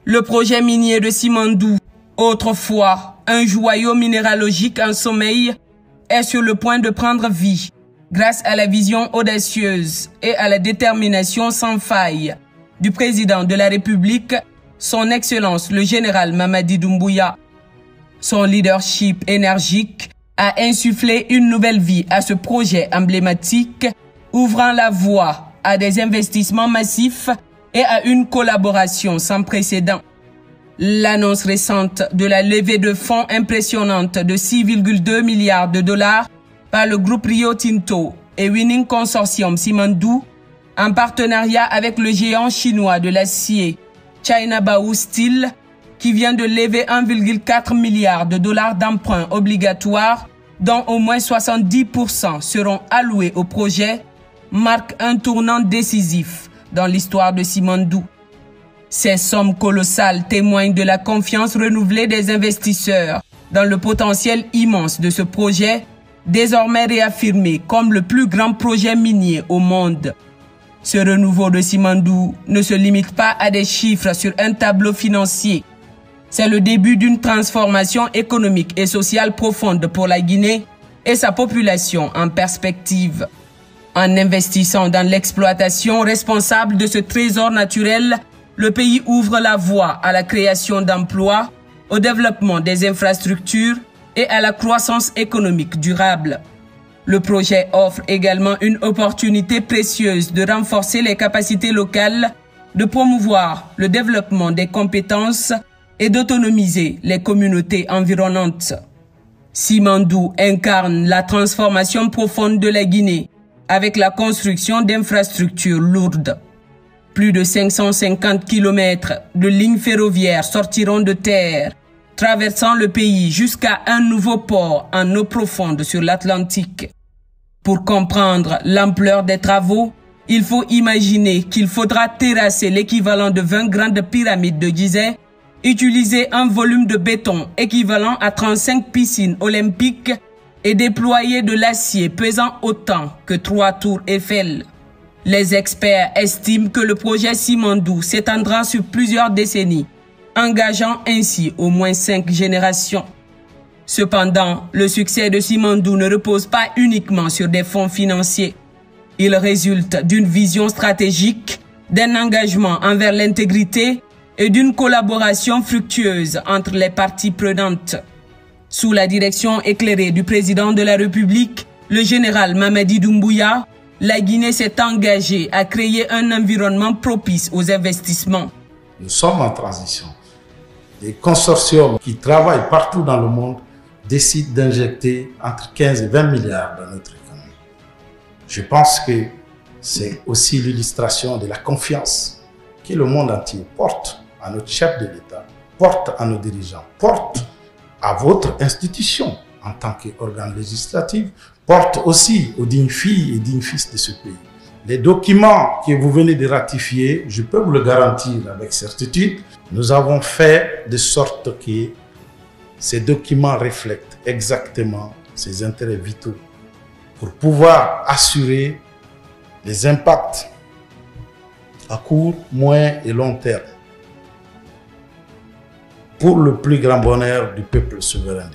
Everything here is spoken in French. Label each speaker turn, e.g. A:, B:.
A: Le projet minier de Simandou, autrefois un joyau minéralogique en sommeil, est sur le point de prendre vie grâce à la vision audacieuse et à la détermination sans faille du président de la République, son Excellence le général Mamadi Doumbouya. Son leadership énergique a insufflé une nouvelle vie à ce projet emblématique, ouvrant la voie à des investissements massifs et à une collaboration sans précédent. L'annonce récente de la levée de fonds impressionnante de 6,2 milliards de dollars par le groupe Rio Tinto et Winning Consortium Simandou, en partenariat avec le géant chinois de l'acier China Baowu Steel, qui vient de lever 1,4 milliard de dollars d'emprunts obligatoires, dont au moins 70% seront alloués au projet, marque un tournant décisif dans l'histoire de Simandou. Ces sommes colossales témoignent de la confiance renouvelée des investisseurs dans le potentiel immense de ce projet, désormais réaffirmé comme le plus grand projet minier au monde. Ce renouveau de Simandou ne se limite pas à des chiffres sur un tableau financier. C'est le début d'une transformation économique et sociale profonde pour la Guinée et sa population en perspective. En investissant dans l'exploitation responsable de ce trésor naturel, le pays ouvre la voie à la création d'emplois, au développement des infrastructures et à la croissance économique durable. Le projet offre également une opportunité précieuse de renforcer les capacités locales, de promouvoir le développement des compétences et d'autonomiser les communautés environnantes. Simandou incarne la transformation profonde de la Guinée avec la construction d'infrastructures lourdes. Plus de 550 km de lignes ferroviaires sortiront de terre, traversant le pays jusqu'à un nouveau port en eau profonde sur l'Atlantique. Pour comprendre l'ampleur des travaux, il faut imaginer qu'il faudra terrasser l'équivalent de 20 grandes pyramides de Gizeh, utiliser un volume de béton équivalent à 35 piscines olympiques et déployer de l'acier pesant autant que 3 tours Eiffel. Les experts estiment que le projet Simandou s'étendra sur plusieurs décennies, engageant ainsi au moins 5 générations. Cependant, le succès de Simandou ne repose pas uniquement sur des fonds financiers. Il résulte d'une vision stratégique, d'un engagement envers l'intégrité et d'une collaboration fructueuse entre les parties prenantes. Sous la direction éclairée du président de la République, le général Mamadi Doumbouya, la Guinée s'est engagée à créer un environnement propice aux investissements.
B: Nous sommes en transition. Les consortiums qui travaillent partout dans le monde décident d'injecter entre 15 et 20 milliards dans notre économie. Je pense que c'est aussi l'illustration de la confiance que le monde entier porte à notre chef de l'État, porte à nos dirigeants, porte à votre institution en tant qu'organe législatif, porte aussi aux dignes filles et dignes fils de ce pays. Les documents que vous venez de ratifier, je peux vous le garantir avec certitude, nous avons fait de sorte que ces documents reflètent exactement ces intérêts vitaux pour pouvoir assurer les impacts à court, moyen et long terme pour le plus grand bonheur du peuple souverain.